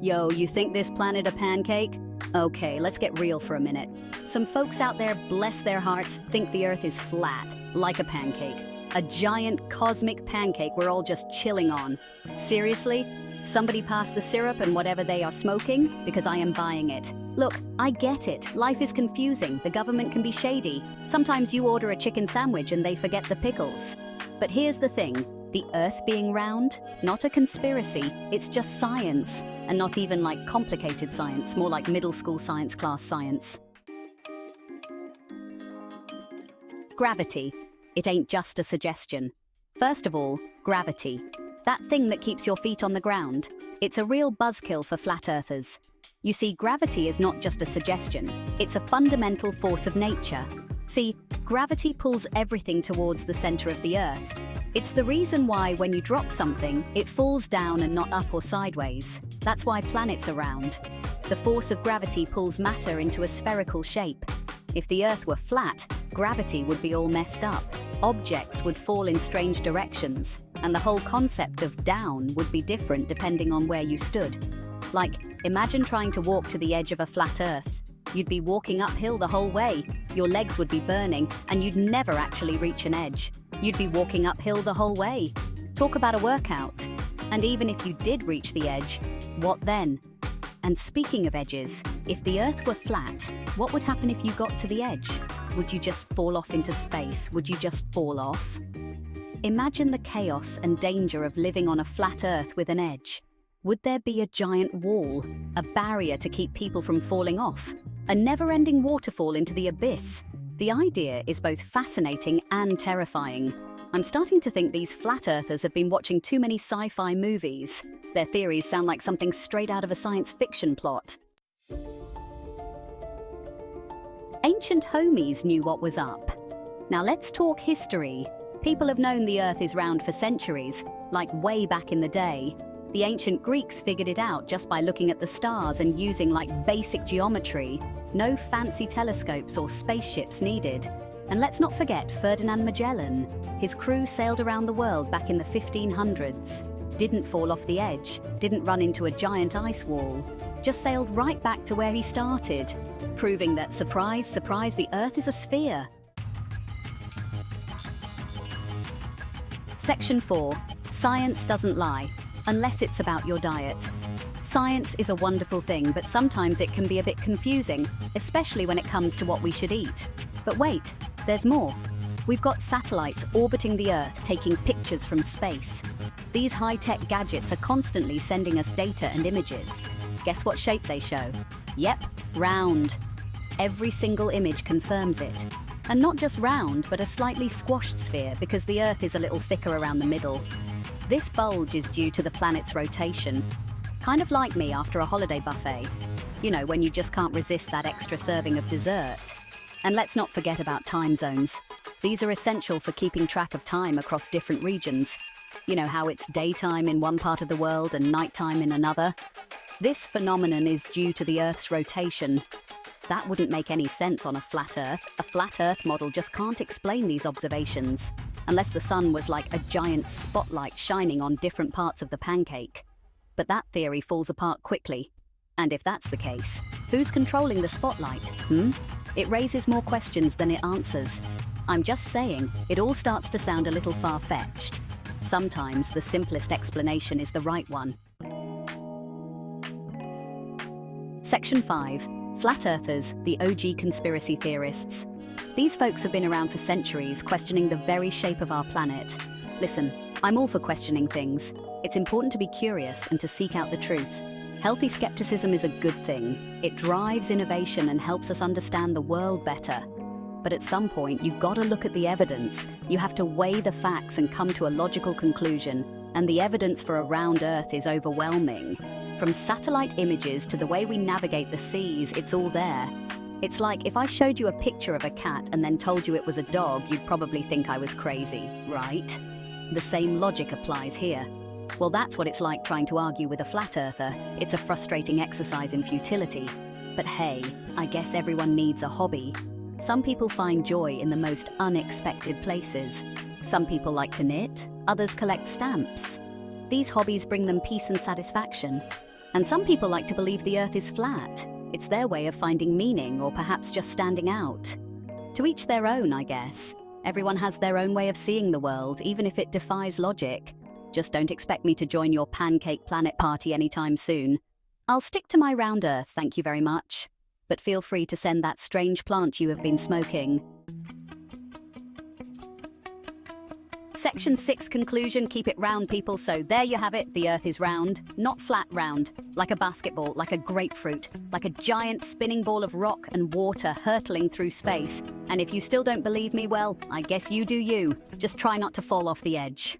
Yo, you think this planet a pancake? Okay, let's get real for a minute. Some folks out there, bless their hearts, think the Earth is flat, like a pancake. A giant cosmic pancake we're all just chilling on. Seriously? Somebody pass the syrup and whatever they are smoking, because I am buying it. Look, I get it. Life is confusing. The government can be shady. Sometimes you order a chicken sandwich and they forget the pickles. But here's the thing. The Earth being round? Not a conspiracy. It's just science. And not even like complicated science, more like middle school science class science. Gravity. It ain't just a suggestion. First of all, gravity. That thing that keeps your feet on the ground. It's a real buzzkill for flat earthers. You see, gravity is not just a suggestion. It's a fundamental force of nature. See, gravity pulls everything towards the center of the Earth. It's the reason why when you drop something, it falls down and not up or sideways. That's why planets are round. The force of gravity pulls matter into a spherical shape. If the Earth were flat, gravity would be all messed up. Objects would fall in strange directions, and the whole concept of down would be different depending on where you stood. Like, imagine trying to walk to the edge of a flat Earth. You'd be walking uphill the whole way, your legs would be burning, and you'd never actually reach an edge. You'd be walking uphill the whole way. Talk about a workout. And even if you did reach the edge, what then? And speaking of edges, if the Earth were flat, what would happen if you got to the edge? Would you just fall off into space? Would you just fall off? Imagine the chaos and danger of living on a flat Earth with an edge. Would there be a giant wall, a barrier to keep people from falling off? A never-ending waterfall into the abyss? The idea is both fascinating and terrifying. I'm starting to think these flat earthers have been watching too many sci-fi movies. Their theories sound like something straight out of a science fiction plot. Ancient homies knew what was up. Now let's talk history. People have known the Earth is round for centuries, like way back in the day. The ancient Greeks figured it out just by looking at the stars and using like basic geometry. No fancy telescopes or spaceships needed. And let's not forget Ferdinand Magellan. His crew sailed around the world back in the 1500s. Didn't fall off the edge, didn't run into a giant ice wall. Just sailed right back to where he started, proving that, surprise, surprise, the Earth is a sphere. Section 4. Science doesn't lie, unless it's about your diet. Science is a wonderful thing, but sometimes it can be a bit confusing, especially when it comes to what we should eat. But wait, there's more. We've got satellites orbiting the Earth, taking pictures from space. These high-tech gadgets are constantly sending us data and images. Guess what shape they show? Yep, round. Every single image confirms it. And not just round, but a slightly squashed sphere because the Earth is a little thicker around the middle. This bulge is due to the planet's rotation. Kind of like me after a holiday buffet. You know, when you just can't resist that extra serving of dessert. And let's not forget about time zones. These are essential for keeping track of time across different regions. You know how it's daytime in one part of the world and nighttime in another? This phenomenon is due to the Earth's rotation. That wouldn't make any sense on a flat Earth. A flat Earth model just can't explain these observations. Unless the sun was like a giant spotlight shining on different parts of the pancake. But that theory falls apart quickly. And if that's the case, who's controlling the spotlight, It raises more questions than it answers. I'm just saying, it all starts to sound a little far-fetched. Sometimes the simplest explanation is the right one. Section 5. Flat Earthers, the OG conspiracy theorists. These folks have been around for centuries, questioning the very shape of our planet. Listen, I'm all for questioning things. It's important to be curious and to seek out the truth. Healthy skepticism is a good thing. It drives innovation and helps us understand the world better. But at some point, you've got to look at the evidence. You have to weigh the facts and come to a logical conclusion. And the evidence for a round Earth is overwhelming. From satellite images to the way we navigate the seas, it's all there. It's like if I showed you a picture of a cat and then told you it was a dog, you'd probably think I was crazy, right? The same logic applies here. Well, that's what it's like trying to argue with a flat earther. It's a frustrating exercise in futility. But hey, I guess everyone needs a hobby. Some people find joy in the most unexpected places. Some people like to knit, others collect stamps. These hobbies bring them peace and satisfaction. And some people like to believe the Earth is flat. It's their way of finding meaning, or perhaps just standing out. To each their own, I guess. Everyone has their own way of seeing the world, even if it defies logic. Just don't expect me to join your pancake planet party anytime soon. I'll stick to my round Earth, thank you very much. But feel free to send that strange plant you have been smoking. Section 6 conclusion, keep it round, people. So there you have it, the Earth is round. Not flat round, like a basketball, like a grapefruit, like a giant spinning ball of rock and water hurtling through space. And if you still don't believe me, well, I guess you do you. Just try not to fall off the edge.